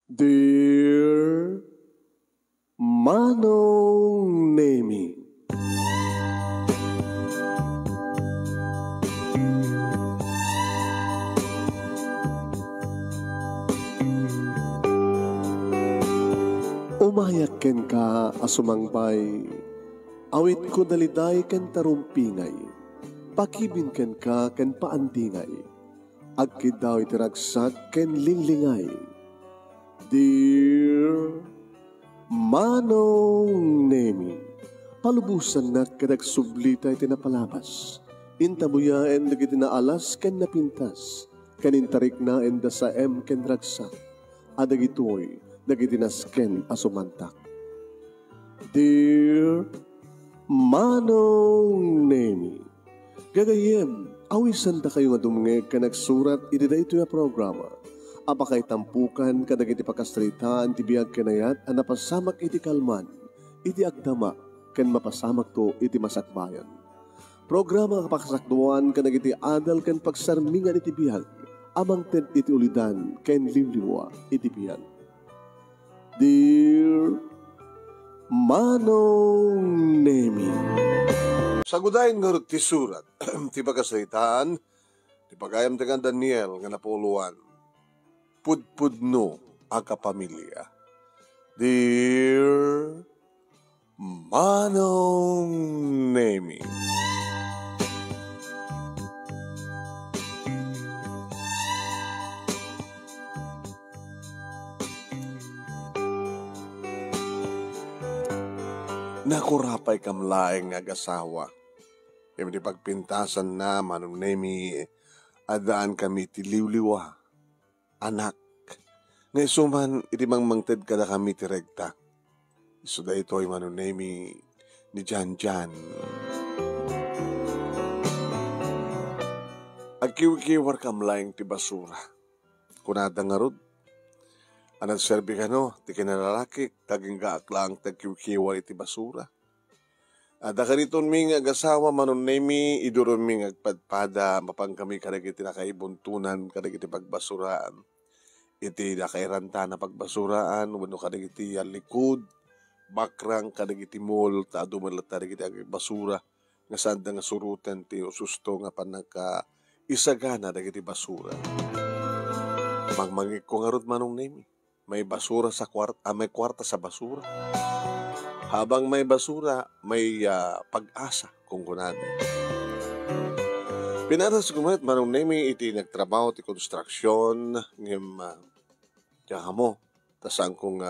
Dear Manong Nemi, umayak ken ka asumangpay, awit ko daliday ken tarumpingay, pakibin ken ka ken paandingay, agkid daw itiragsak ken linglingay. Dear Manong Nemi, palubusan na kadagsublita iti napalabas, intabuyaen dagiti naalas ken napintas, kanintarik na enda sa ken ragsak, adagitoy dagiti nasken asumantak. Dear Manong Nemi, gagayem, awisan da kayo nga dumngeg ka nagsurat iti daytoy a programa. Apakay tampukan kadagiti pakastritaan ti biag kenayat a napasamak iti kalman, iti agdama, ken mapasamak to iti masakbayan. Programa kapakasakduan kadagiti adal ken pagsarmingan iti biag, amang ted iti ulidan ken liwliwa iti biag. Dear Manong Nemi, Sagudayin nga ti surat, ti pagkasalitaan, ti pagayam ti Daniel nga napuluan, pudpudno aga pamilya. Dear Manong Nemi, nakurapay kamlaeng nga agasawa. Kaya di pagpintasan na Manong Nemi, adaan kami ti liwliwa, anak. Ngay suman, iti mangmangted kada kami ti regta. So da ito ay Manong Nemi ni Jan Jan. Agkiwikiwar kamlaeng ti basura. Kunada nga rod, anad serbi ka no, ti kinalalaki, taging gaaklang tagkiwikiwar iti basura. Ada kaniton ming agasawa Manong Nemi, iduron ming agpadpada, mapang kami kadagiti nakaibuntunan, kadagiti pagbasuraan. Iti nakairanta na pagbasuraan, wano kadagiti likod, bakrang kadagiti mall, tadumalat kadagiti agbasura, nga saan nga surutan ti ususto nga panagka isagana dagiti basura. Mangmangik ko nga rod Manong Nemi, may basura sa may kwarta sa basura. Habang may basura, may pag-asa kung kunado. Pinatas ko man, Manong Nemi, iti nagtrabaho, ti konstruksyon, ngem, kaya mo, tasang kong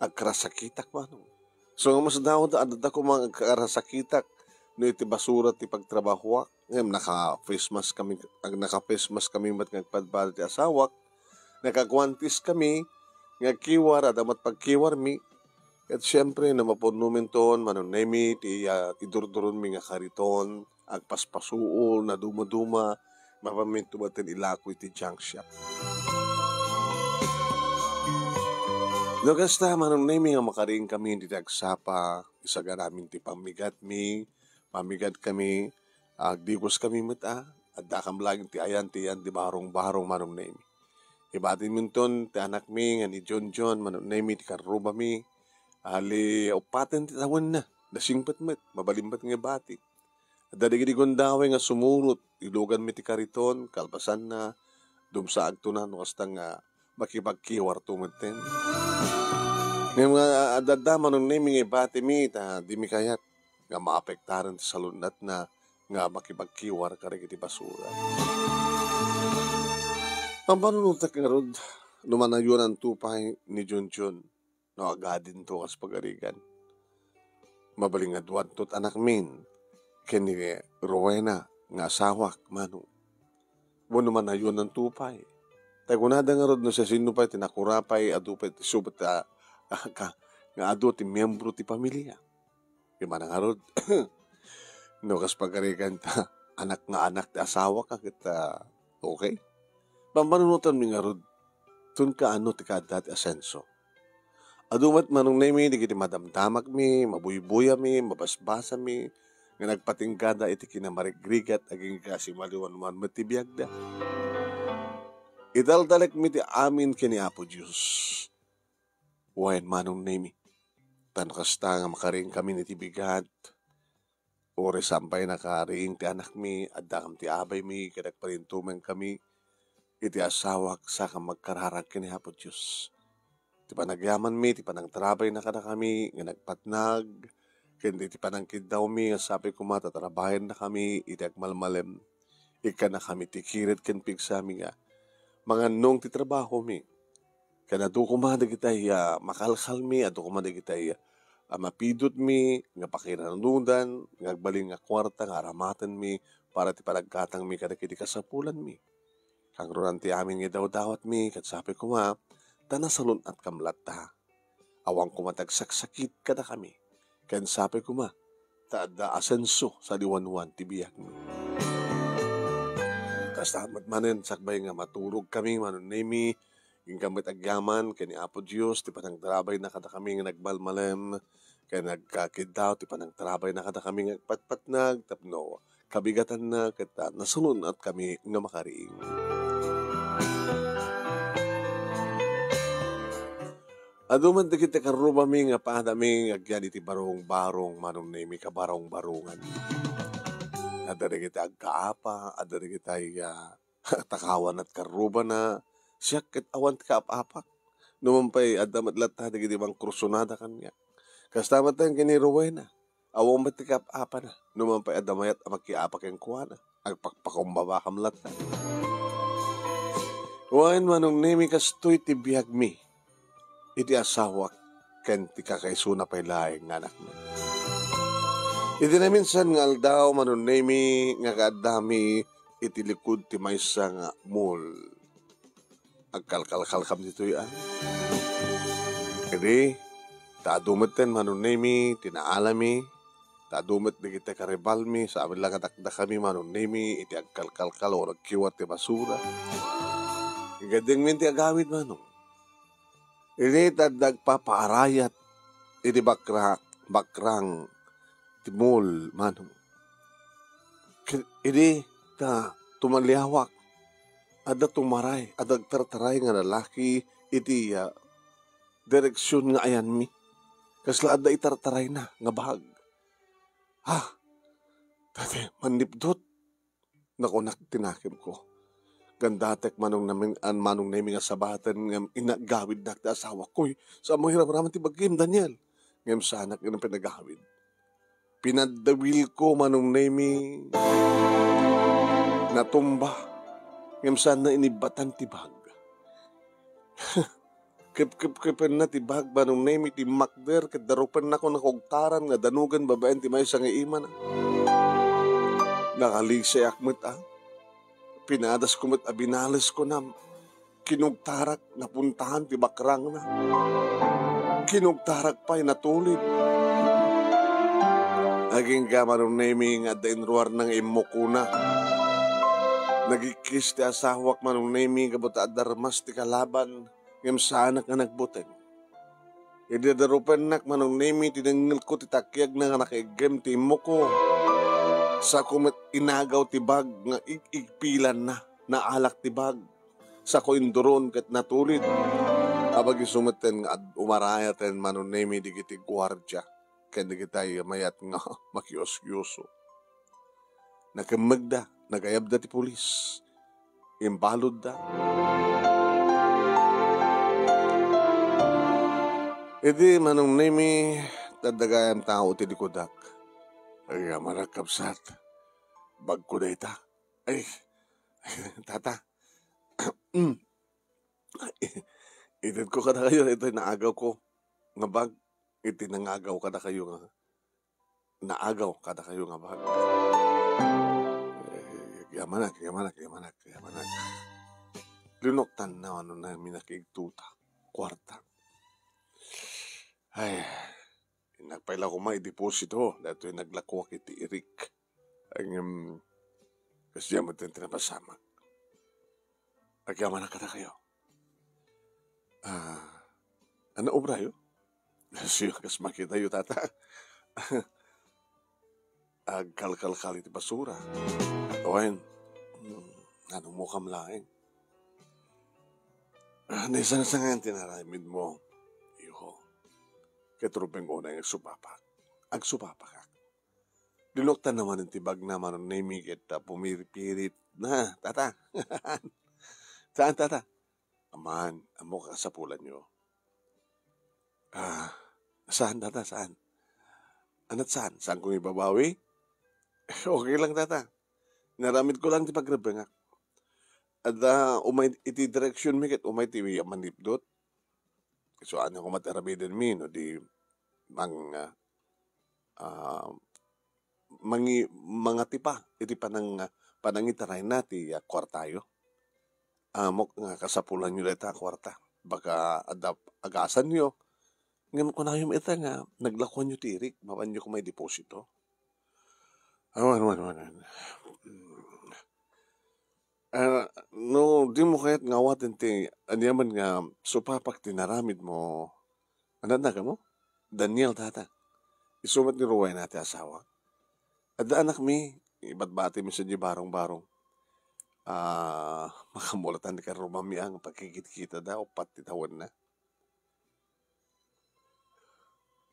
agkarasakitak, Manong. So, nga mas daw, adada ko mga agkarasakitak, no iti basura, ti pagtrabaho, ngem, naka-face mask kami, mat ngagpadbada ti asawak, nakakwantis kami, ngagkiwar, adamat pagkiwar mi, at siyempre, na mapunumin ton, Manong Nemi, ti idurduron mi nga kariton, agpaspasuol, na duma-duma, mapaminto batin ilako iti junk shop. No, kasta, Manong Nemi, nga makaring kami, hindi nagsapa, isaga namin ti pamigat kami, agdigos kami mata, at dakam laging ti ayan, di barong-barong, Manong Nemi. Ibatin minton, ti anak mi, nga ni John, Manong Nemi, ti karuba mi, ali, upaten ti tawan na, nasingpat met, mabalimbat nga bati. At dadigidi gondawe nga sumurot, ilugan mi ti kariton, kalpasan na, dumsaag to na, no kasta nga makipagkiwar tumeten. Ngayon nga adada Manong Nemi nga bati mi, di mi kayat, nga maapektaran ti salunat na, nga makipagkiwar karek iti basura. Ang panunutak nga rod, numanayon ang tupay ni John, no agadin to kas pagarigan. Mabalingadwan to't anak min, kini Rowena, nga asawak, Manong. Bueno man na yun ang tupay. Tagunada nga rod no sa sinupay, tinakurapay, adupay, subat nga adu ti miyembro ti pamilya. Kaya nga rod, no kas pagarigan ta, anak ti asawa ka, kita okay? Pampanunutan mi nga rod, tun ka ti kadat asenso. Adumat Manong Nemi, di kiti madamdamak mi, mabuybuya mi, mabasbasa mi, nga nagpatingkada iti kinamarigrigat, aging kasi maliwan man matibiyag da. Idaldalek mi ti amin kini Apo Diyos. Wain manong nemi. Tano kasta nga makaring kami ni tibigat. Ore sampay nakariing ti anak mi, adda kam ti abay mi, kadag parintuman kami, iti asawak sa kam magkararag kini Apo Diyos. Ti panagyaman mi, ti panagtrabay na kada kami, nga nagpatnag, kundi ti panangkidaw mi, nga sabi ko matatatrabayan na kami, iti agmalmalem, ika na kami ti kirit ken pigsa mi nga, mga nung ti trabaho mi, kanado kumadag itay makalkal mi, ado kumadag itay mapidot mi, nga pakinanudan, nga agbaling nga kwarta, nga aramatan mi, para ti panagkatang mi kada kiti kasapulan mi. Kang runan ti amin nga daw-dawat mi, kat sabi ko tanasalon at kamlata. Awang kumatagsaksakit kada kami. Kan sabi ko taada asenso sa diwanwan ti biyak mi. Kastamat manen, sakbay nga maturog kami, manunemi, yung kamit agyaman, kani Apo Diyos, ti panagtrabay na kada kami nga nagbalmalem, kaya nagkakidaw, ti panagtrabay na kada kami nga patpatnag, tapno, kabigatan na, kita nasunod at kami nga makariing. Aduman ti kita karuba mi nga paadami agyan iti barong-barong manunemi ka barong-barongan. Adari kita agkaapa, adari kita takawan at karuba na siya ket awan ti kaap-apak. Numampay adamat latah digiti bang krusonada kanya. Kastamat tayo kini Rowena. Awang ba't ti kaap-apa na. Numampay adamayat amakiapak yung kuwana. Agpakpakumbaba kam latah. Wain manunemi kastoy ti biyag mi. Iti asawak ken ti kakaisuna pay laeng nga anak mo. Iti na minsan nga aldaw manunemi nga kaadami iti likod ti maysa nga mall. Agkalkalkal kam dito yan. Edi, taadumet ten manunemi, tinaalami, taadumet di kita karibalmi, sa amin lang atakda kami manunemi, iti agkalkalkal o nagkiwat ti basura. Gading minti agawid manong. Iti nagpapaarayat, iti bakrang timol manong. Iti tumaliyawak, ada tumaray, ada tartaray nga lalaki, iti direksyon nga ayan mi. Kasla ada itartaray na, nga bahag. Dati, manipdot. Nakunak tinakim ko. Gandatek manong naming asabatan ng inagawid na ti asawa ko. Sa mo hiram-raman ti bagim, Daniel. Ngayong sa anak ng pinagawid. Pinadawil ko manong nami natumba. Ngayong saan na inibatan ti bag. Kip na ti bag manong nami ti makder. Kadarupan na ko nakogtaran nga danugan babaen ti may sa nga ima na. Nakalisay akmet pinadas ko mat abinalis ko na kinugtarak napuntahan ti bakrang na. Kinugtarak pa'y natulid. Naging gamanong naming at dainruar ng imoko na. Nagikis ti asawak manong naming kabuta darmas ti kalaban ngem sanak nga nagbuteng. Idadarupan nak manong naming tinangil ko ti takyag na nga nakigem ti imoko. Sa kumat inagaw ti bag nga igpilan na naalak ti bag. Sa ko induron kat natulid. Abag isumeten nga umarayaten manunemi digiti gwardya. Kaya digitay mayat nga makiyos-yoso. Nakamagda, nagayab da ti pulis. Imbalod da. Idi manunemi tadagayam tao ti dikodak. Ay, marakapsat. Bag ko na ita. Ay, tata. Itid ko kada kayo. Ito naagaw ko. Nga bag. Iti nangagaw kada kayo nga. Naagaw kada kayo nga bag. Yamanak. Linoktan na ano na minakigtuta. Kwarta. Ay, nagpaila ko deposito dato yung naglakwak iti Eric ang kasi yaman din tinapasamak agyaman na kada kayo ano obra yun? Kasi kas makita yun tata agkalkal iti basura owen ano mo kamlaeng naisang-sangan tinaramid mo iho Ketrupeng unay agsupapak. Agsupapak. Diloktan naman ng tibag naman ng naimigit pumiripirit na, tata. Saan, tata? Aman, amo kasapulan nyo. Saan, tata, saan? Anat saan? Saan kong ibabawi? Okay lang, tata. Naramid ko lang ti pagrabengak. At umay iti direksyon mi ket umay ti manipdot. So ano ko matarabiden mi no di mga tipa iti panangitaray nati kwartayo. Amok nga kasapulan nyo deta kwarta. Baka agasan nyo. Ngayon ko na yung ita nga naglakwan nyo tirik. Mawan nyo kung may deposito. Awan. No, di mo kaya't ngawatin ti anyaman nga supapak tinaramid mo. Anak na ka mo? Daniel, tata. Isumat ni Ruway natin asawa. At anak mi, iba't bati mi sa di barong-barong. Makamulatan ni karumami ang pagkikita daw, pati tawan na.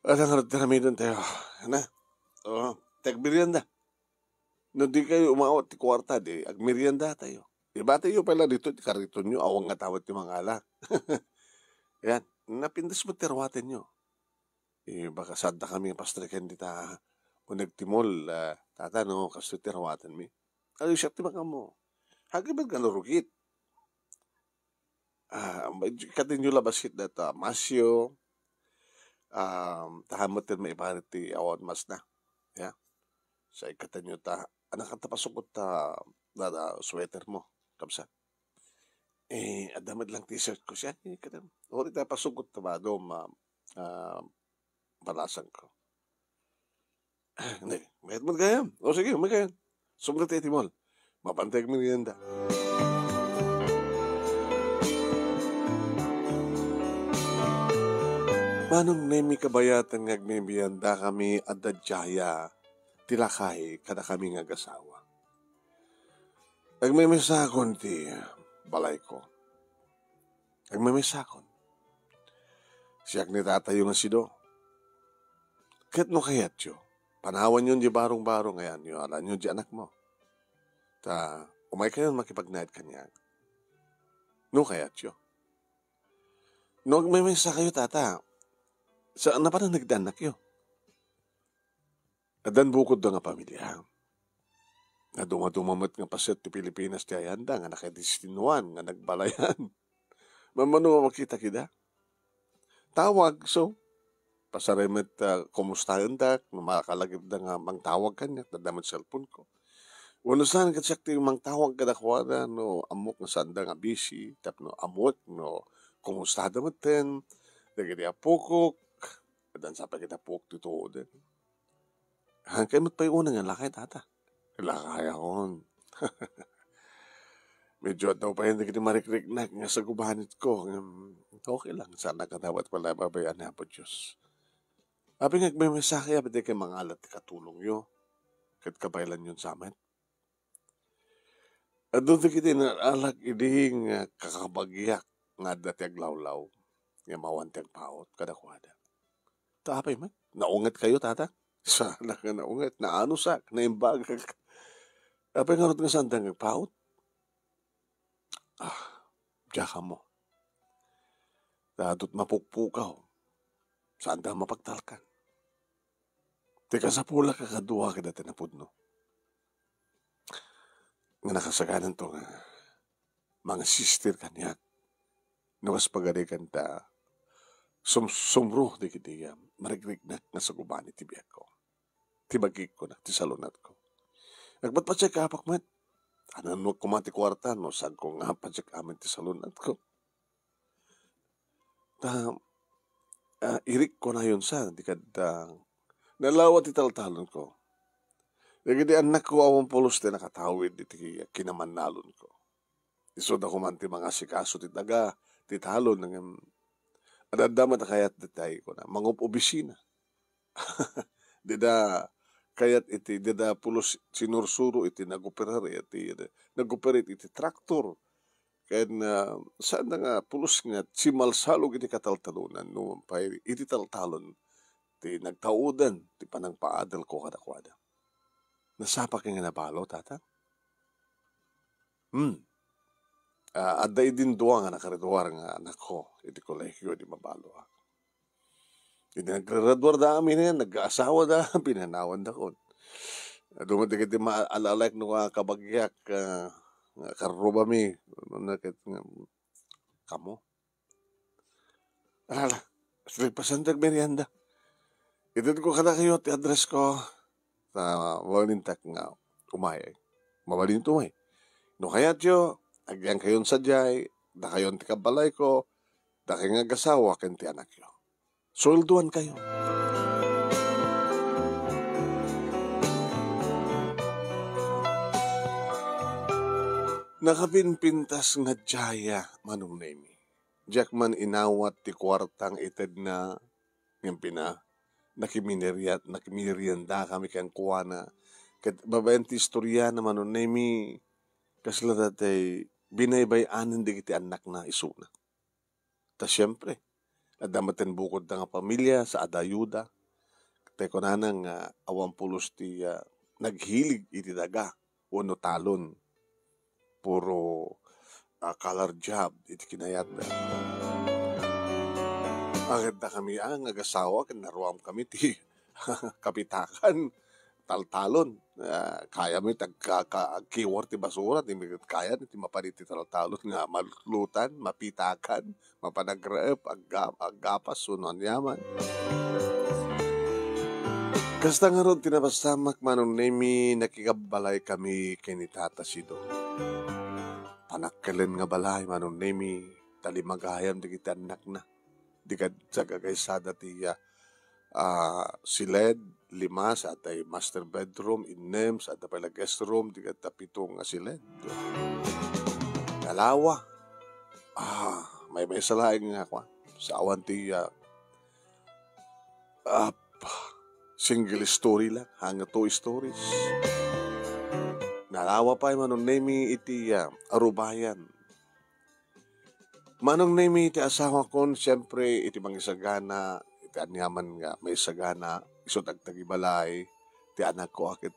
At ang harap tiramidon tayo. Ano? Tagmerienda. No di kayo umawat ti kwarta, di agmerienda tayo. Iba tayo pala dito, karito nyo, awang nga tawat yung mga ala. Yan, napindas mo tirwatin nyo. Baka sadda kami pastrikan dita, o nagtimol, tata no, kasto tirwatin mi. Ay, siya ti baka mo. Hagibad ka narugit. Katin nyo labasit data, masyo, tahamot din may iparit ti awan mas na. Yeah. Sa ikatan nyo anak ang tapasukot sweater mo. Kapsa. Adamad lang t-shirt ko siya. Ori tapasukot ba doon balasan ko. Hindi, mayat mo gayam. O sige, magayan. Sumrat etimol. Mapantay kami merienda. Manong nemi kabayatan ngagmimerienda kami at dadyaya tilakay kada kami ngagasawa. Nagmimisakon ti balay ko. Nagmimisakon. Siyak ni tatayo nga sido. Kat no kayat yo. Panawan yun di barong-barong ayan yo. Alam yun di anak mo. Umay kayo makipag-night kanya. No kayat yo. No nagmimisa kayo tata. Saan na pa na nagdanak yo? Adan bukod da nga pamilya. Na dumadumamat nga paset ti Pilipinas ti ayanda nga nakadistinuan nga nagbalayan. Mamano makita kita? Tawag so. Pasaremet kumustahan da, makalagip da nga mangtawag kanya, dadamit cellphone ko. Wano saan ka sakti mangtawag ka dakwada, no amok nga sanda nga busy, tapno amok, no kumusta da maten, dagiti apukok, dan sa pagkita puk tituo din. Hangkay mo't pa'y unang nga lakay tata. Lakay akon. Medyo daw pa hindi kita marikrik-nak nga sa gubanit ko. Okay lang, sana katawat pala babayan na po Diyos. Abi nga may mensahe, abadi kay mga alat katulong yo. Kat kabaylan yun sa amin. At doon kita na alak iding kakabagyak nga dati aglawlaw. Nga mawantag paot, kadakwada. Tapay man, naungat kayo tata. Sana ka naungat, naanusak, naimbagag. Apay nga rin nga sandang paot. Diyan mo. Dadot mapukpukaw. Sandang mapagtalkan. Teka sa pula kakaduwa ka dati na pudno. Nga nakasaganan to nga mga sister kanyak. Nawas pagarikan ta sumro di kiti marigrig na nga sa gubani ti biyak ko. Tibagik ko na, ti salunat ko. Nagbat pa siya kapak mat. Anan mo kumati kwarta no sag ko nga pa siya amin ti salunat ko. Irik ko na yun sa di kad nalawat italtalon ko. Nagidi anak ko awang pulos din nakatawid iti kinamanalon ko. Isod ako man ti mga sikaso ti taga, ti talon ng adadama na kayat detay ko na. Mangup obisina. Dida kayat iti, dida pulos sinursuro iti nagoperari iti, nagoperit iti traktor. Kaya saan na nga pulos nga simalsalog iti kataltalunan no, iti taltalon. ti nagtaudan, ti panang paadal ko kadakwada. Nasapa ka nga nabalo, tata? Adda idin duwa nga nakaridwar nga anak ko, iti kolehyo di mabalo. Iti nagradwar da amin yan, nag-aasawa da, pinanawan da ko. Dumating iti maalalak no kabagyak, karuba mi, kamo. Alala, pasandag merienda. Ito ko kada kayo, ti address ko, sa walintak nga umay. Mabalin tumay. No kaya tiyo, agyan kayon sadyay, da kayon ti kabalay ko, da kayo nga gasawa, ken ti anak yo. Swelduan kayo. Nakapinpintas nga jaya manong nemi. Diyak man inawat ti kwartang ited na ng pina, nakimirianda kami kang kuwana. Kat babayan ti istorya na manong nemi, kasla datay binaybayanan di kiti anak na isuna. Ta siyempre, adamaten bukod na nga pamilya sa adayuda, teko na nang awampulos ti naghilig iti daga, wano talon, puro color job, iti kinayat na. Agad na kami ang agasawa, kinaruam kami ti kapitakan, taltalon. Kaya mo tagka-keyword ti basura, ti kaya ti mapaniti taltalon nga malutlutan, mapitakan, mapanagraep, aggapas, sunon yaman. Kasta nga ron tinapasamak manong nemi nakikabalay kami kay ni Tata Sido. Panakkalen nga balay manong nemi talimagayam di kita anak na. Di ka sa kagaysada ti siled, 5 sa atay master bedroom, 6 sa atay pala guest room, di ka tapitong nga siled. Kalawa. May salaing nga ako. Sa awan ti single story lang, hanga 2 stories. Nalawa pa manong nemi iti arubayan. Manong nemi iti asawa kon, siyempre iti mangisagana, iti anyaman nga may sagana, iso tagtagibalay, ti anak ko akit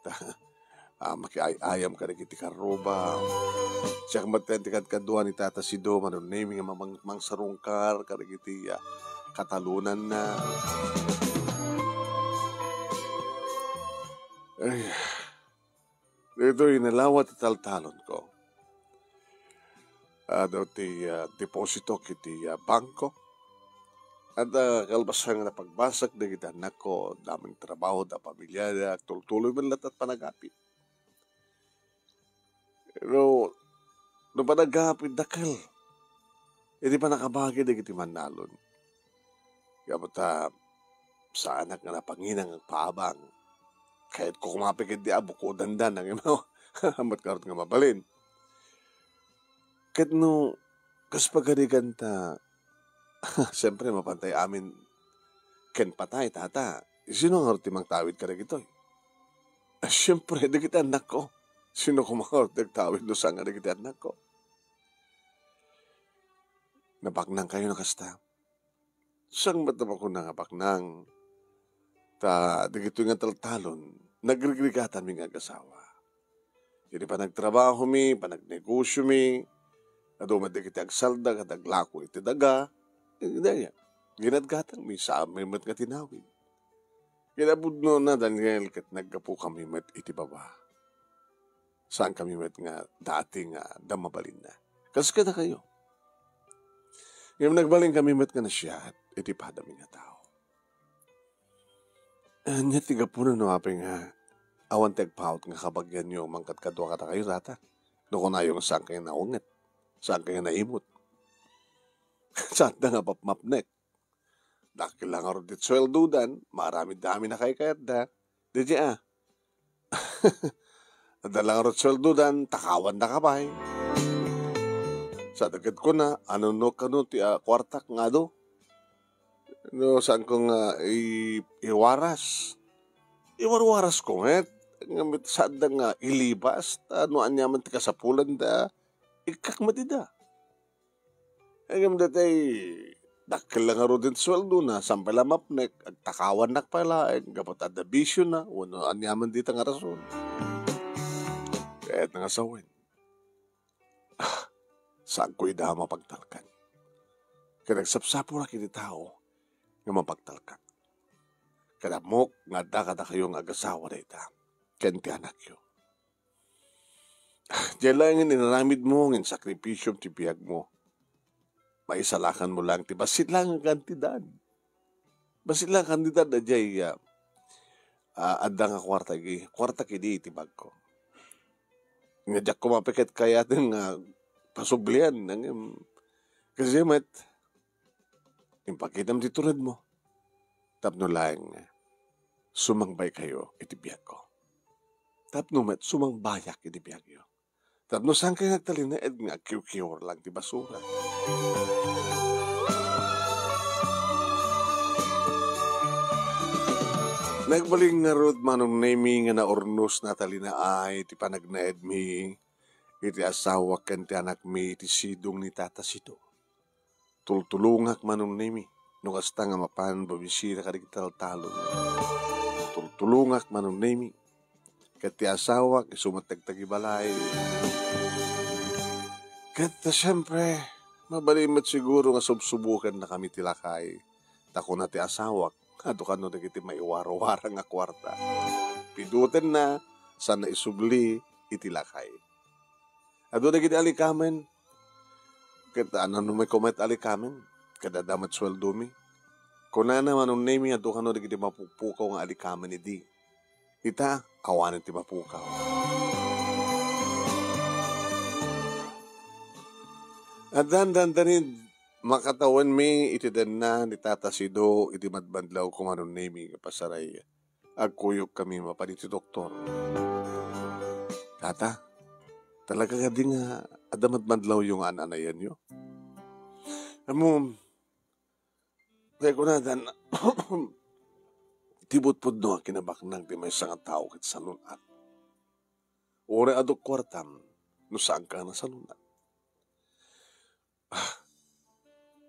makiayam ka iti karuba. Siya kamaten ti kadkaduan ni Tata Sido, manong nemi nga mangsarungkar ka iti katalunan na. Ay, dito inalawat taltalon ko. Daw ti deposito kiti bangko. At kalbasan na pagbasag na kita anak ko, daming trabaho, da pamilya, da tuloy man lahat at panagapit. Pero, nung panagapit, dakal. Hindi pa nakabagi na kiti manalon. Kaya sa anak nga napanginang ang paabang. Kahit ko kumapikit di ko dandan ang imo, amat karot nga mabalin. Kahit no, kaspagarigan ta, siyempre mapantay amin, ken patay, tata, sino nga timang tawid ka rin ito? Siyempre, di kita anak ko. Sino kumakot nagtawid no sa nga di kita anak ko? Nabaknang kayo na kasta. Sang ba't naman ko nangabaknang? Dagito nga taltalon, nagrigligatan mi nga asawa. Hindi pa nagtrabaho mi, pa nagnegosyo mi, adumad di kita agsalda, kadaglako iti daga, ginadgatang mi sa amin mat nga tinawid. Ginabudno na Daniel, kat nagkapo kami mat iti baba. Saan kami mat nga dati nga damabalin na. Kas ka na kayo. Ngayon nagbaling kami mat nga na siya, iti padami nga tao. Anya tiga po na nuaping awan tagpaut nga kabagyan nyo mangkatkadwa kata kayo rata. Doon na yung saan kayo naunget, saan kayo naimot. Saan na nga papmapnek. Dakil lang aro dit sweldudan, marami-dami na kayo kayat da. Di Nadalang aro sweldudan, takawan na kabay. Sa dagad ko na, ano no kano ti kwartak nga do. No, saan ko nga iwaras. Iwarwaras ko nga. Ngamit saan da nga ilibas. No, anyaman ti kasapulan da. Ikak matida. Ngam datay Dakil lang nga din sweldo na, sampay lamapnek, agtakawan nak pala, gapot adabisyo na, wano anyaman dito nga rason. Kahit nga sawin. Saan ko'y dama pagtalkan? Kaya nagsapsapo na kini tao nga mapagtalkan. Kaya mo, nga da kayong agasawa na ita. Kenti anak yun. Diyan lang yung inaramid mo, yung sakripisyo ti biyag mo. Maisalakan mo lang, ti basit lang ang kantidad. Basit lang ang kantidad na jay, adda nga kwarta kidi ti bag ko. Nga jak kumapikit kaya din nga pasublian. Kasi met, impakitam ti turad mo. Tapno lang, sumangbay kayo iti biyag ko. Tapno met, sumangbayak iti biyag yo. Tapno saan kayo nagtalinaed nga kiw-kiwar lang ti basura. Nagbaling nga rod manong nami nga na ornos na talina ay ti panagnaed mi iti asawa ken ti anak mi iti sidong ni tata sito. Tultulungak manong nami no kasta nga mapan babisira kadig taltalon. Tultulungak manong nami ket ti asawa isumatagtagi balay. Ket siyempre mabalimot siguro nga subsubukan na kami tilakay. Tako na ti asawa ato kano dagiti maiwaro-wara nga kwarta. Piduten na sana isubli itilakay. Ado dagiti alikamen ket ano may comment alikamen kada damat sweldo mi. Kunana manong name ato kano dagiti mapupukaw nga alikamen idi. Ita awanen ti mapukaw. At dandanin makatawan mi iti den na ni Tata Sido iti madbandlaw kung anong naming pasaray. Agkuyok kami mapaniti doktor. Tata, talaga ka din nga adamadbandlaw yung ananayan nyo. Amo, kaya ko na dan, tibot po no kinabaknang di may isang tao kit salunat. Ore adok kwartam, no saan ka na salunat.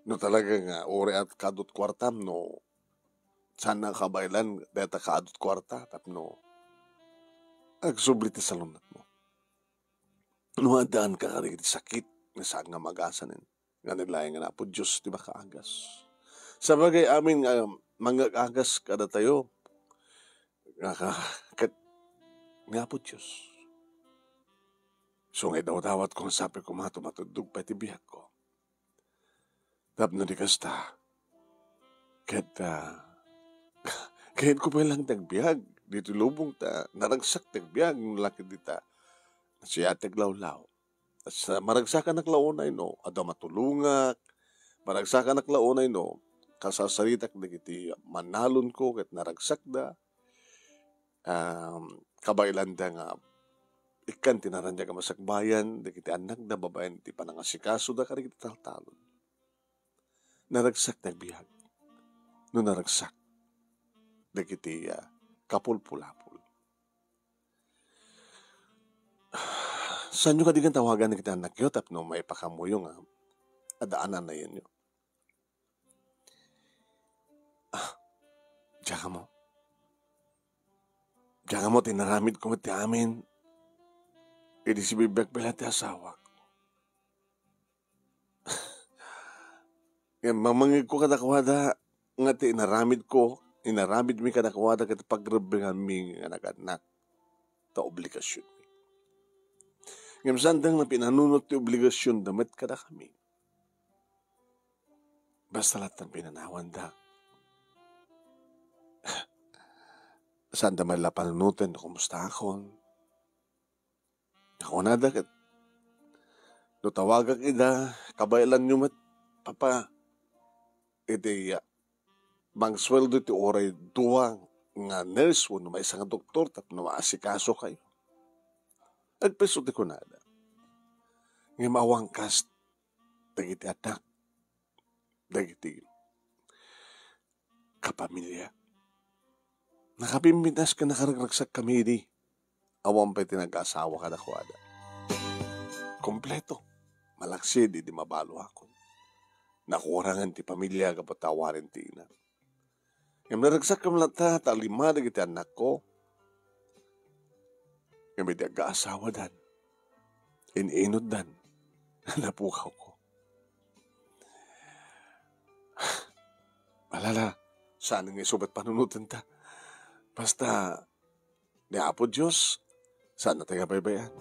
No talaga nga, ore at kadot kwartam, no, sana kabaylan, deta kadot kwarta, tapno, agsubliti sa lunat mo. No, adaan ka karig sakit, nga saan nga magasanin, nga nilayan nga na po, Diyos, di ba kaagas? Sa bagay amin, mga agas kada tayo, nga po, Diyos. So, ngay daw-dawat kong sabi ko, matutudog pa itibiyag ko. Tapno di kasta, kahit ko pa lang tagbiag, dito lubong ta, naragsak tagbiag, laki dita, siya taglawlaw. At maragsakan naklaunay no, ada matulungak, maragsakan naklaunay no, kasasaritak na kiti manalon ko, kat naragsak da, kabailan da nga, ikan tinarandya ka masakbayan, da kiti anak da babayan, ti panangasikaso da karikiti taltalon. Naragsak nagbihag. No naragsak. Dagiti kapulpulapul. Saan nyo kadigan tawagan na kita anak yun? Tapno may pakamuyo nga. Adaanan na yun yun. Diyan mo. Diyan mo, tinaramid ko mati amin. Hindi si bibig pala ti asawa. Mamangig ko kadakwada nga ti inaramid mi kadakwada kat pagrabingan mi nga nag-anak ta obligasyon mi. Ngam sandang na pinanunot ti obligasyon damit kada kami. Basta lahat ng pinanawan da. Sanda man la panunutin na kumusta akon. Ako na da kat no tawagak ida kabaylan nyo mat papa iti bang sweldo ti oray duwa nga nurse wano may isang doktor tapno maasikaso kayo. Agpeso ti kunada. Nga mawangkas dagiti anak, dagiti kapamilya. Nakapimpinas ka nakaragraksak kami di. Awang pa tinag-asawa ka na kuwada. Kompleto. Malaksid, di mabalo ako. nakurangan ti pamilya kapatawarin ti ina. Ngam naragsak kam lata, talima na kita anak ko. Ngam di aga-asawa dan. Inod dan. Napukaw ko. Malala, saan nga isubat panunutan ta? Basta, ni Apo Diyos, saan na tayo baybayan?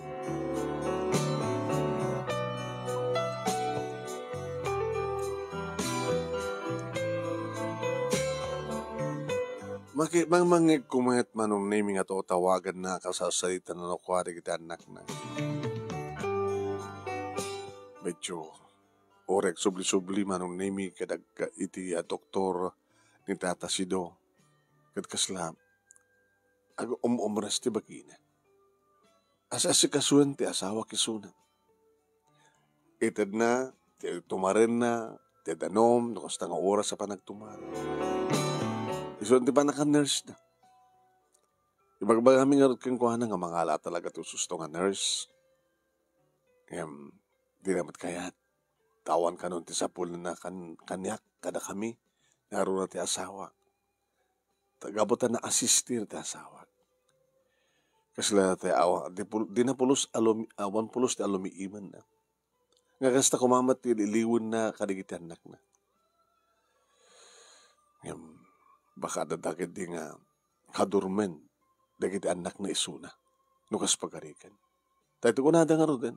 Mangmangig kumayat manong naming ato tawagan na kasasalita na nakwari kita anak na. Medyo orek subli-subli manong naming kadag iti doktor ni Tata Sido. Kat kaslam, ag umras ti bagina. Asa si kasuan ti asawa kisuna. Itad na, ti tumaren na, ti danom, nakasta nga oras sa panagtumar. So, di ba naka-nurse na? Ibagbaga kami nga rin kong kuhanan nga mga ala talaga ito susto nga nurse. Di naman kaya tawan ka nun ti sapul na kanyak kada kami naroon na ti asawa. Tagabutan na assistir ti asawa. Kasi lang natin awa, di na pulos awan pulos ti alumiiman na. Nga kasta kumamat ti iliwan na kadigiti anak na. Baka dadagad di nga kadurmen dagiti anak na isuna nukas pagarikan. Tayo ko nada nga rin.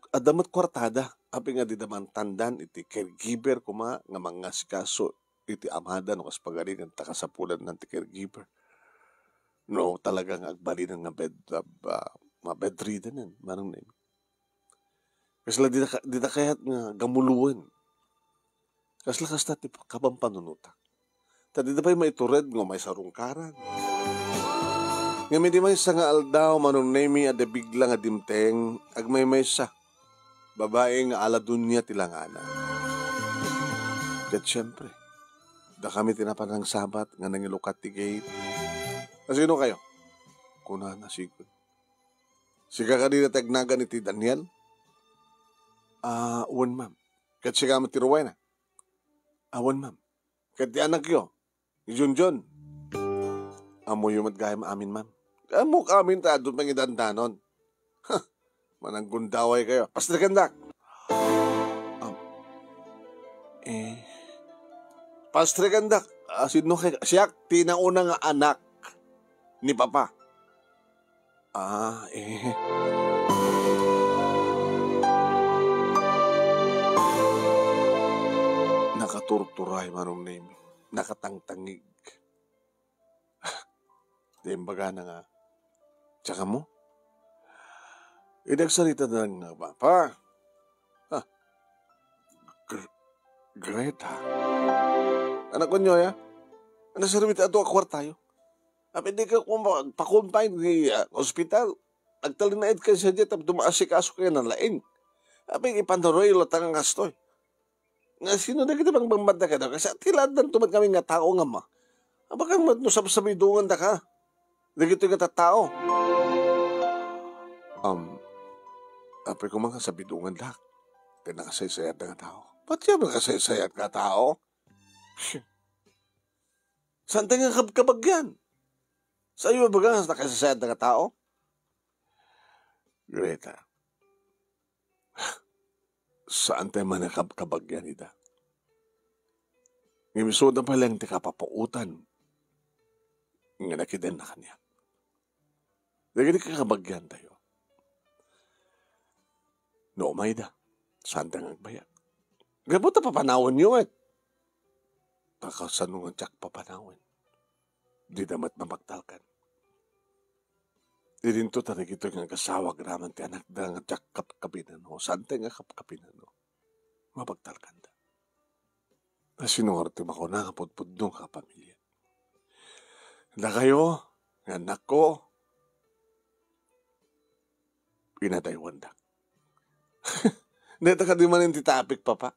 Adamat kwartada api nga di daman tandan iti caregiver kuma nga mga sikaso iti amada nukas pagarikan takasapulan ng ti caregiver. No talagang agbali ng nga bedridden manong name. Kasi lang di na kayat nga gamuluan. Kasi lang kasta ti kabang panunutak. Tadi na pa'y maitured nga may sarungkaran. Nga may di may sa nga aldaw manong name ada bigla nga dimteng ag may sa babae nga ala dunya tilangana. Kat syempre, da kami tinapan ng sabat nga nangilukat ti gate. Sino kayo? Kuna na sigod. Siga ka din na tagnagan iti Daniel? Awan ma'am. Kat siga mo tiruway na? Awan ma'am. Kat di anak yo? Junjun. Amo yung matgayam amin ma'am. Amo amin ta doon pang idandanon. Manang gundaway kayo. Pastrikandak. Pastrikandak. Sino kayo? Siyak, tinauna nga anak ni Papa. Nakaturturay manong name. Nakatangtangig. Dimbaga na nga. Tsaka mo? Idagsalita na nga ba? Pa? Greta. Anak ko nyo, ya? Ano sa rimit ato akwar tayo? Hindi ka pakumpay di hospital. Nagtalinaid ka siya dyan, dumaasikaso kayo ng laing. Ipandaroy, latang ang gastoy. Nga sino na kita bang bangmad na ka daw? Kasi tilad na tumad kami nga tao nga ma. Bakang matnusab-sabidungan na ka? Dagito nga tao. Apay ko mga sabidungan dak. Tinakasaysayat na nga tao. Ba't yan nakasaysayat nga tao? Saan tayo nga kabagyan? Sa iyo ba nga nakasasayat na nga tao? Greta. Saan tayo man nakabagyan ita? Ngimisoda pa lang ti kapapautan. Nga nakidan na kanya. Dagadi kakabagyan tayo. No, may da. Saan tayo nagbayan? Gabot na papanawan nyo eh. Takasanungan tsak papanawan. Di damat mamagtalkan. Di rin to tarik ito nga kasawag naman ti anak da nga tsak kapkapinan o. Saan tayo nga kapkapinan o? Mapagtalkan da. Nasinungarte ako na kapudpudong kapamilya. Na kayo, anak ko, pinataywan da. Neta ka di man yung titapik, papa.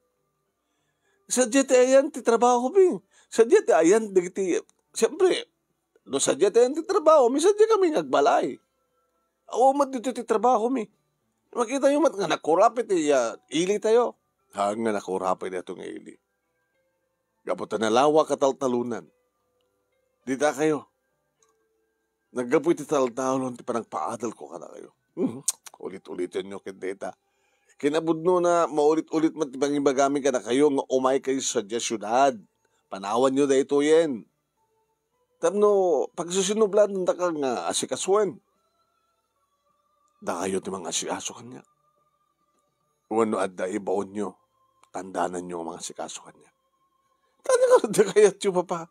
Sadya ti ayan, titrabaho mi. Sadya ti ayan, siyempre, no sadya ti ayan, titrabaho mi, sadya kami ngagbalay. Awo mat dito titrabaho mi. Makita nyo mat nga nakurapit, ili tayo. Hanga nakurapay na itong ili. Gaputan na lawa kataltalunan. Dita kayo. Naggapoy ti taltalon ti parang paadal ko kada kayo. Ulit-ulitin nyo kindeta. Kinabudno na maulit-ulit matibang ibagami ka na kayo nga umay kayo sa syudad. Panawan nyo da ito yan. Tapno, pagsusinublan nanda ka nga asikaswan. Da kayo ti mga asikaso kanya. Wano adda ibaon nyo. Tandanan nyo ang mga asikaso kanya. Tanda ka da kaya tiyo papa.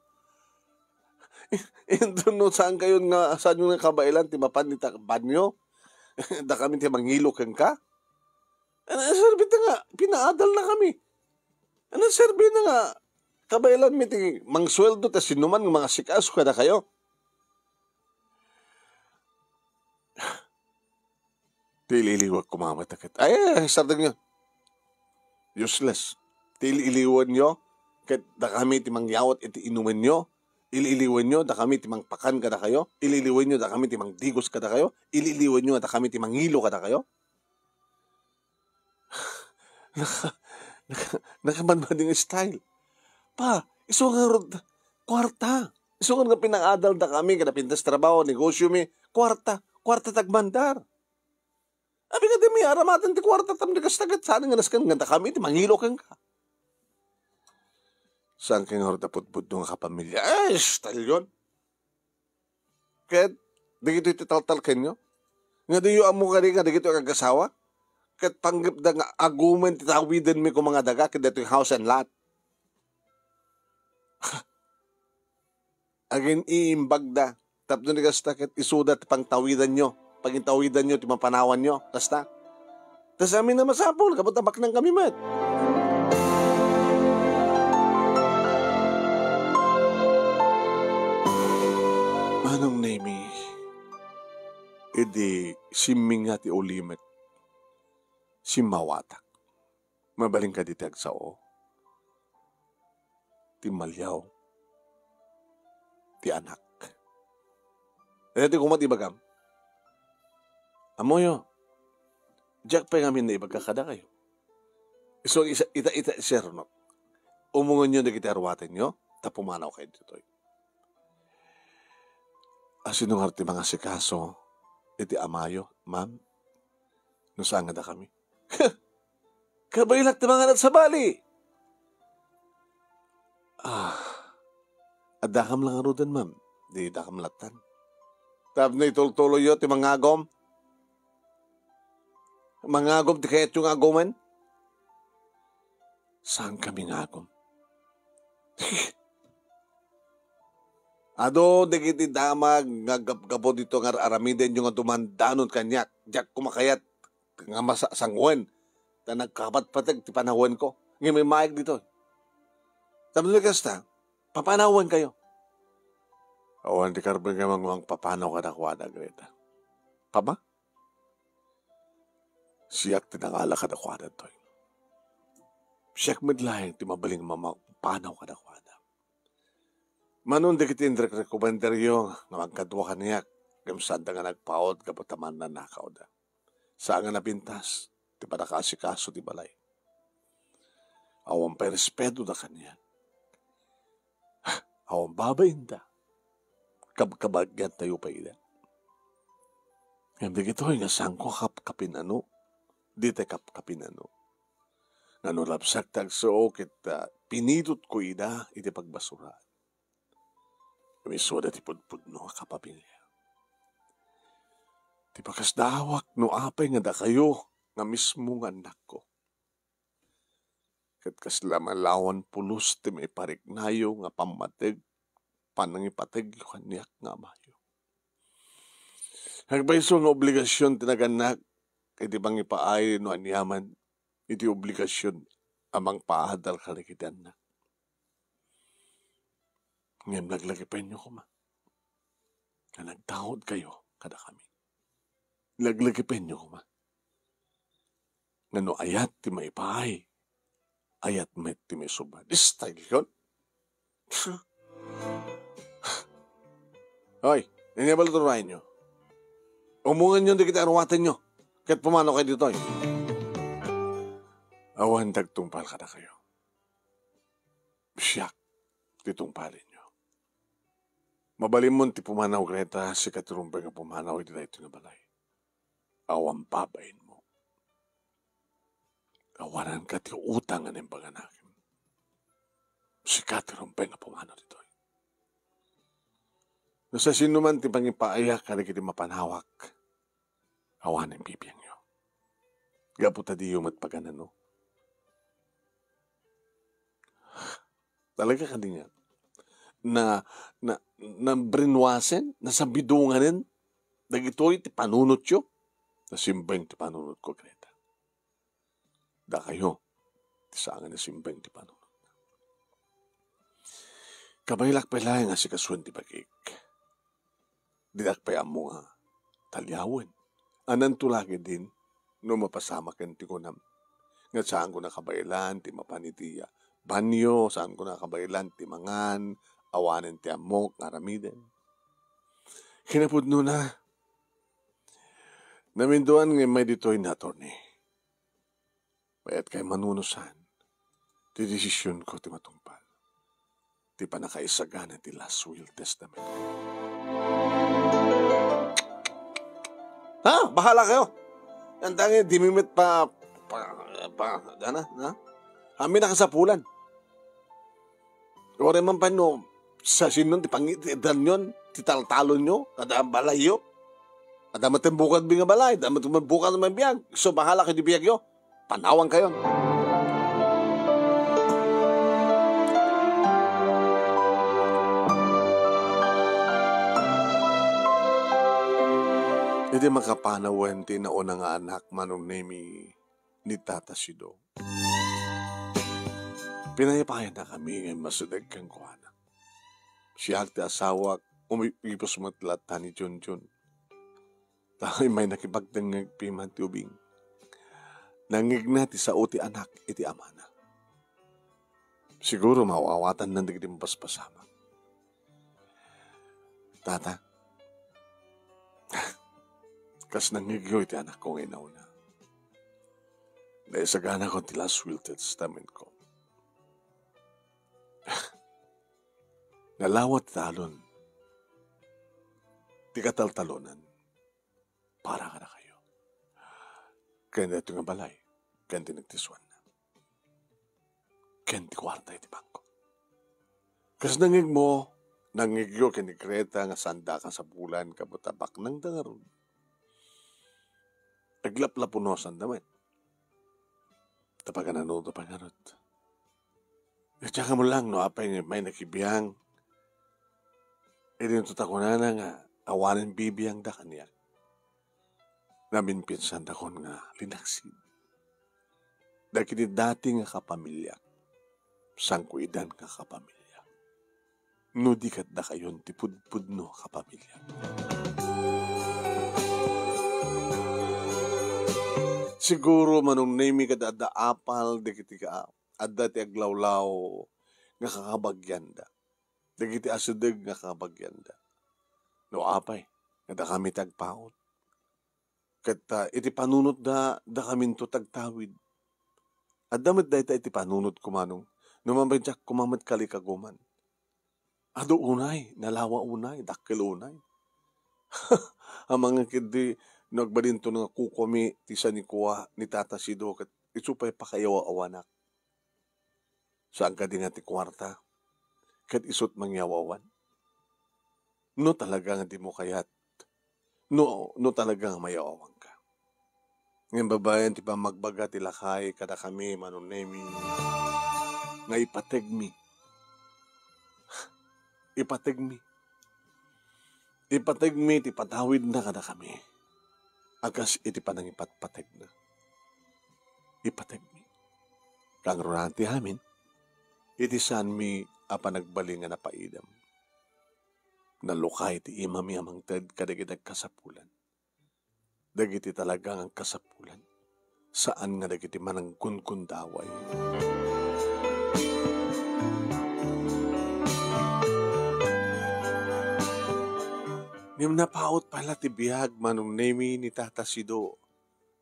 Ito no, saan kayo nga, saan nyo nga kabailan, timapan ni banyo? Da kami ti mangilo kang ka? Ano serbi na nga, pinaadal na kami. Ano serbi na nga, kabailan mi ti mangsweldo, ta sinuman ng mga sikaso kada kayo? Tililiwag kumamat-akit. Ay, sardang nyo. Useless. Tililiwan nyo, kat da kami ti mangyawat iti inuman nyo, ililiwan nyo, da kami timang pakan kada kayo. Ililiwan nyo, da kami timang digos kada kayo. Ililiwan nyo, da kami timang hilo kada kayo. Nakamanmading style. Pa, iso nga kwarta. Iso nga pinangadal da kami, kada pintas trabaho, negosyo mi, kwarta tagmandar. Abi nga di may aramatan ti kwarta tam di kastagat. Sana nga naskan nga da kami, timang hilo kang ka. Saan kang hordapot-put nga kapamilya? Ay, style yun. Kahit, di gito ititaltal kanyo. Nga di yung amo ka rin nga, di gito yung agasawa. Kahit panggap da nga agumen, titawidan mi ko mga daga, kahit dito yung house and lot. Agin iimbag da. Tapos ni kasta, kahit isudat pang tawidan nyo. Pag intawidan nyo, timapanawan nyo. Kasta. Tapos amin na masapol, kapag tabak ng kami mat. Manong nemi, edi siming nga ti ulimet, simawatak. Mabaling ka ditag sao, ti malyaw, ti anak. Edi kumati bagam, amoyo, jak pa ngamin na ibagkakada kayo. So, ita sernok, umungon nyo na kitarwatin nyo, tapumanaw kayo dito. Asinong harti mga sikaso, iti amayo, ma'am, no saan nga da kami? Kabailak ti mga nat sa bali. Adakam lang arudan, ma'am. Di dakam latan. Tab na itultuloy yo ti mga agom. Mga agom, di kayat yung agoman? Saan kami nga agom? Ado, digiti damag, ngagabo dito nga aramiden yung tumandanon kanyak. Diyak kumakayat, nga masasangwan. Ta nagkapat-patag, ti panawan ko. Ngayon may maig dito. Sabi nila kasta, papanawan kayo. Awan, di karban nga mga papanaw ka na kuwada, Greta. Pama? Siyak tinangala ka na kuwada to. Siyak midlayan, ti mabaling mamapanaw ka na kuwada. Manon di kiti indrek rekomendaryo na magkadwa ka niyak. Gamsada nga nagpaot kapataman na nakaw da. Saan nga napintas, di pa nakasikaso di balay. Awang pa respeto da kanya. Awang babayin da. Kabagyan tayo pa ida. Ngayon di kito nga saan ko kapinano. Di tayo kapinano. Nanulabsak tagso kita pinidot ko ida iti pagbasura. Kami soda ti pudpud no kapamilya. Ti pakas dawak no apay nga da kayo nga mismo nga anak ko. Kat kaslamalawan pulos ti may parignayo nga pamatig panangipatig yung kanyak nga mayo. Nagbayso nga obligasyon tinaganak kay di bang ipaay no anyaman iti obligasyon amang paadal kalikitan na. Ngayon naglagipin nyo ko ma. Na nagtahod kayo kada kami. Naglagipin nyo ko ma. Nga no ayat ti may pahay. Ayat met ti may suba. This style yun. Hoy, nangyabal nyo. Umungan nyo di kita arwatan nyo. Kahit pumano kayo dito. Awan dagtungpal ka na kayo. Siyak, titungpalin nyo. Mabalim mo ti pumanaw Greta, si katirumpay nga pumanaw iti ito nga balay. Awan babayin mo. Awanan ka ti utang nga ng paganakin. Si katirumpay nga pumanaw dito. Nasa sino man ti pangipaayak ka na kiti mapanawak. Awanan bibiyang nyo. Gaputa di yung matpaganano. Talaga ka din yan. Na brinwasen, na sabidunganin, dagitoy ti panunot yo, na simbeng ti panunot ko, Greta. Da kayo, ti saangan na simbeng ti panunot. Kabaylak pala nga si kaswan ti pagik. Didak pa mo nga, talyawan. Anan tulagi din, no mapasamakin ti kunam. Nga saan ko nakabaylan, ti mapanitiya. Banyo, saan ko nakabaylan, ti mangan, awanin ti amok, ngaramiden. Kinapudno na. Naminduan nga may dito'y natorni. Bayat kay manunusan, ti desisyon ko ti matumpal. Ti panakaisagana ti last will testament. Ha? Bahala kayo. Yan tangi, dimimit gana, ha? Amin nakasapulan. Ore man pa no, sa sinon, ti pangitan yun, ti taltalon nyo, kada balay yo. Kada matimbukan bi nga balay, kada matimbukan naman biyag. So, bahala kayo di biyag yo. Panawang kayo. Hindi makapanawan ti nauna nga anak manong nemi ni Tata Sido. Pinayapayan na kami ngayon masudag kang kuhanak. Siya ti asawak, umipipos matlata ni Junjun. Tayo may nakipagdangag piman ti ubing. Nangig na ti sao ti anak iti amana. Siguro mawawatan ng digdi paspasama. Tata, kas nangigyo iti anak ko ngayon nauna. Dahil sa gana ko ti last will testament ko. Nalawat talon. Ti kataltalonan. Para ka na kayo. Kaya na ito nga balay. Kaya ti nagtiswan na. Kaya ti kwarta iti bangko. Kas nangig mo, nangigyo kini Greta nga sanda ka sa bulan kabutabak ng dangaron. Naglaplapunosan naman. Tapag ano ito pangarot. At saka mo lang, no, apay may nakibiyang. E din ito takunan na nga, awanin bibiyang da kanya. Namin pinsan da kon nga linaksid. Dahil dati nga kapamilya, sangkuidan nga kapamilya. No di kat da kayon, tipudpud no kapamilya. Siguro manong name ka da apal, di kiti ka adda ti aglawlaw nga kakabagyanda. Dagiti asudeg nga kakabagyanda. No apay, kada kami tagpaot. Kat iti panunot da kami to tagtawid. Adamit da iti panunot kumanong. Numambadyak kumamat kalikaguman. Ado unay, nalawa unay, dakil unay. Ang mga kidi, nagbalinto nga kukomi, tisa ni kuwa, ni Tata Sido, kat isupay pa kayo awanak. Saan ka din nga ti kwarta? Kat isot mangyawawan. No talaga nga di mo kayat. No talaga nga mayawawan ka. Ngayon babayan, ti pa magbaga ti lakay, kada kami, manunemi, nga ipategmi. Ipategmi. Ipategmi, ti patawid na kada kami. Agas iti panang ipatpateg na. Ipategmi. Kang runanti amin, iti saan mi apa nagbaling nga napaidam. Nalukay ti imami amang ted kadagidag kasapulan. Dagiti talagang ang kasapulan. Saan nga dagiti manang kunkundaway. Niyam napaot pala ti biyag manong nemi ni Tata Sido.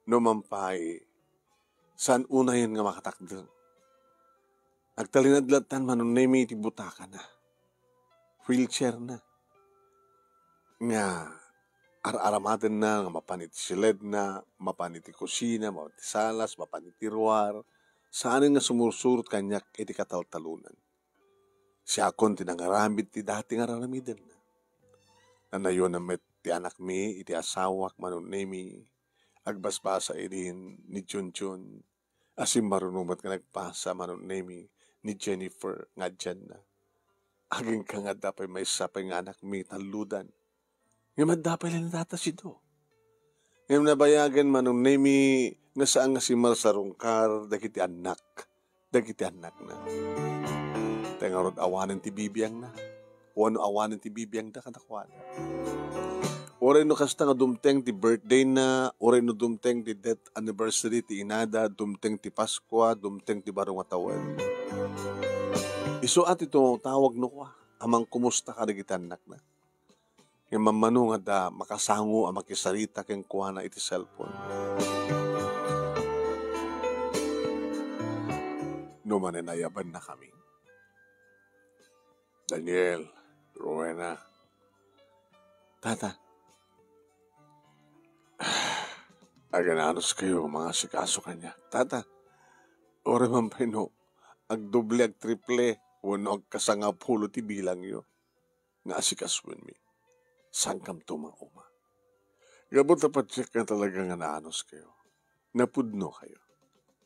No mampay, Saan unayin nga makatakdang? Agtalinadlatan manunemi iti butaka na. Wheelchair na. Nga ar-aramaten na nga mapaniti silid na, mapaniti kusina, mapaniti salas, mapaniti ruwar. Saanin nga sumursurot kanyak iti kataltalunan. Siya akon tinangarambit ti dati nga raramiden na. Nanayon na met ti anak mi, iti asawak manunemi, agbasbasa idin ni Chunchun, asim marunumat nga nagpasa manunemi ni Jennifer nga dyan na. Aging ka nga dapay may sapay nga anak mi taludan. Ngayon dapay lang natasido. Ngayon nabayagan manunemi nga saan nga si Marsarungkar dagiti anak na. Tengarod awanan ti bibiyang na. O ano awanan ti bibiyang da kadakwan. Oray no kasta nga dumteng ti birthday na, oray no dumteng ti death anniversary ti inada, dumteng ti Paskwa, dumteng ti barong atawan. Iso at ito tawag no kwa, amang kumusta ka dagiti anak na. Yung mamano nga da makasango ang makisarita keng kuha na iti cellphone. No mananayaban na kami. Daniel, Rowena, Tata, agananos kayo mga sikaso kanya. Tata, ore man pa no, agdoble ag triple, wano ag kasangapulo ti bilang yo. Nga asikasuan mi, sangkam tumauma. Gabot na pa-check na talaga nga naanos kayo. Napudno kayo.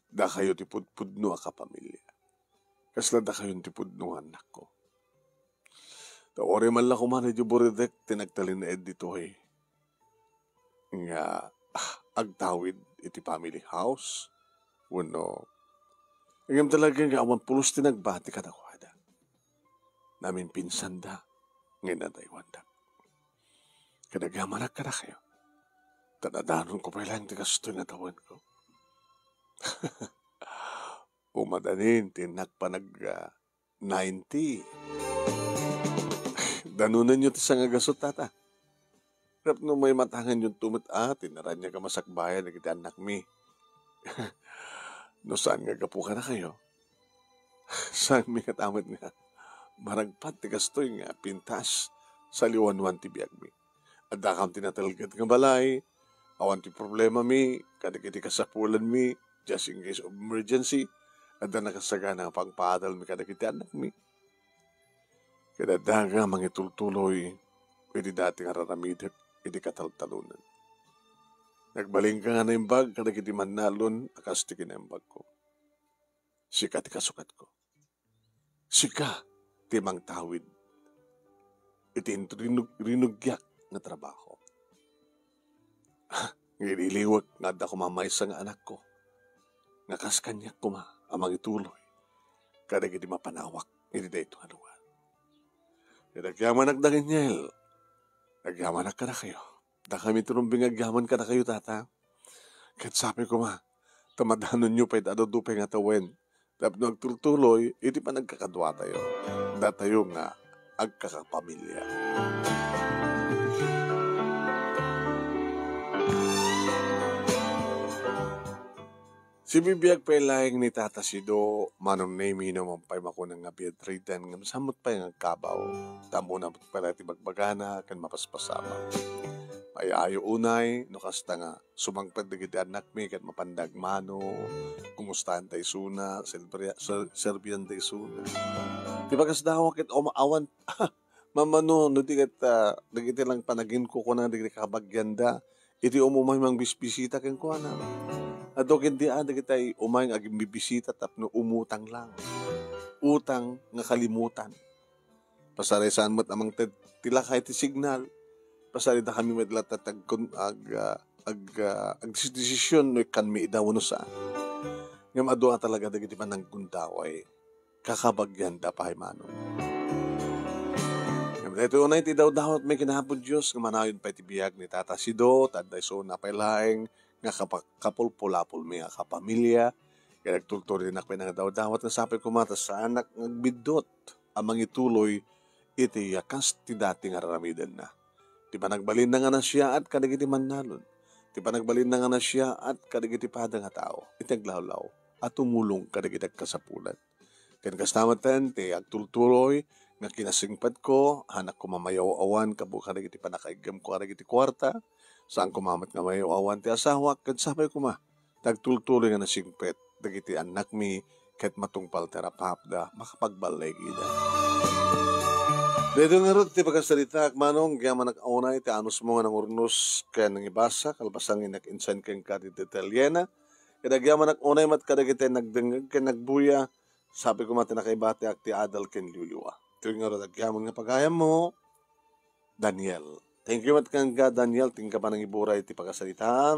Da kayo ti pudno a kapamilya. Kasla da kayo ti pudno anak ko. Ore man lang kumana di buridek, tinagtalin na ed dito eh. Nga, agtawid iti family house. Wano, ngam talaga nga awan pulos tinagbati kadakwada. Namin pinsan da, ngayon na tayo kadagamanak ka na kayo. Tanadanon ko pa lang tigasto na tawan ko. Umadanin, tinagpanag 90. Danunan nyo ti sangagasot, tata. Rap no may matangan yung tumot tinaran niya ka masakbayan na kita anak mi. No saan nga gapu ka na kayo? Saan mi katamad nga? Maragpat ti gastoy nga pintas sa liwanwan ti biyag mi. At dakam tinatalgad nga balay, awan ti problema mi, kadagiti kasapulan mi, just in case of emergency, at da nakasagana pangpaadal mi kadagiti anak mi. Kadadaga mangitultuloy, iti dating araramidek, iti kataltalunan. Nagbaling ka nga na yung bag, kadagiti manalon, akastikin na yung bag ko. Sika ti kasukat ko. Sika ti mang tawid. Iti rinugyak na trabaho. Ngililiwag nga da kumamaysa nga anak ko. Nga kaskanyak ko amang ituloy. Kadagiti mapanawak, iti da ito haluan. Nagyaman nagdangin nagyaman ka na kayo. Da kami turumbing agyaman ka na kayo, tata. Kahit sabi ko tamadanon nyo pa'y adodupay nga tawen. Tapos nagtuloy, iti pa nagkakadwa tayo. Da tayo nga agkakapamilya. Si bibiyag pa'y laing ni Tata Sido, manong name naman pa'y makunang nga biyadridan, nga masamot pa'y nga kabaw. Tamo na pa'y tibagbagana, kan mapaspasama. May ayo unay, no kasta nga, sumangpad na giti anak mi, kan mapandag mano, kumustahan tayo suna, serbian tayo suna. Di ba kas dawa kit omaawan, mamano, no di kat, nagiti lang panagin ko na, di kabagyanda, iti umumay mang bisbisita ken ko na. Ato hindi kita'y umayang aging bibisita tapno umutang lang. Utang nga kalimutan. Pasaray saan mo't amang tila kahit signal. Pasaray na kami medlat at desisyon no kan mi idaw no sa. Ngam ado nga talaga dagiti pa ng gundaway. Kakabagyan da pahay mano. Ngam ito unay ti daw dawat may kinahapon Diyos nga manayon pa itibiyag ni Tata Sido, taday so napailaing nga kapulpulapul mi nga kapamilya, kaya nagtulturi din ako ng dawat na sabi ko mata sa anak nagbidot amang ituloy iti yakas ti dati nga raramidan na. Di ba nagbalin na nga na siya at kadagiti manalon. Ti panagbalin na nga na siya at kadagiti pada nga tao. Iti aglawlaw at tumulong kadagiti kasapulan. Ken kastamatan ti agtultuloy nga kinasingpad ko, hanak ko mamayaw-awan kabu kadagiti panakaigam ko kadagiti kwarta, saan kumamat nga mayaw-awan ti asawa, ken sabay kuma, tagtultuloy nga nasingpet, dagiti anak mi, ket matungpal terapapda, makapagbalay gida. Dito nga rin, ti pagkasalita, manong, kaya manag-aunay, ti anus mo nga ng urnos, kaya nang ibasa, kalbasang inak-insan keng katiti Italiana, kaya kaya manag-aunay, mat kadagiti nagdengag, kaya nagbuya, sabi ko mati nakaibati, ak ti adal ken luluwa. Ito nga rin, kaya mga pagayam mo, Daniel. Thank you mat kang ka, Daniel, tingka pa ng iburay, ti pagkasalita,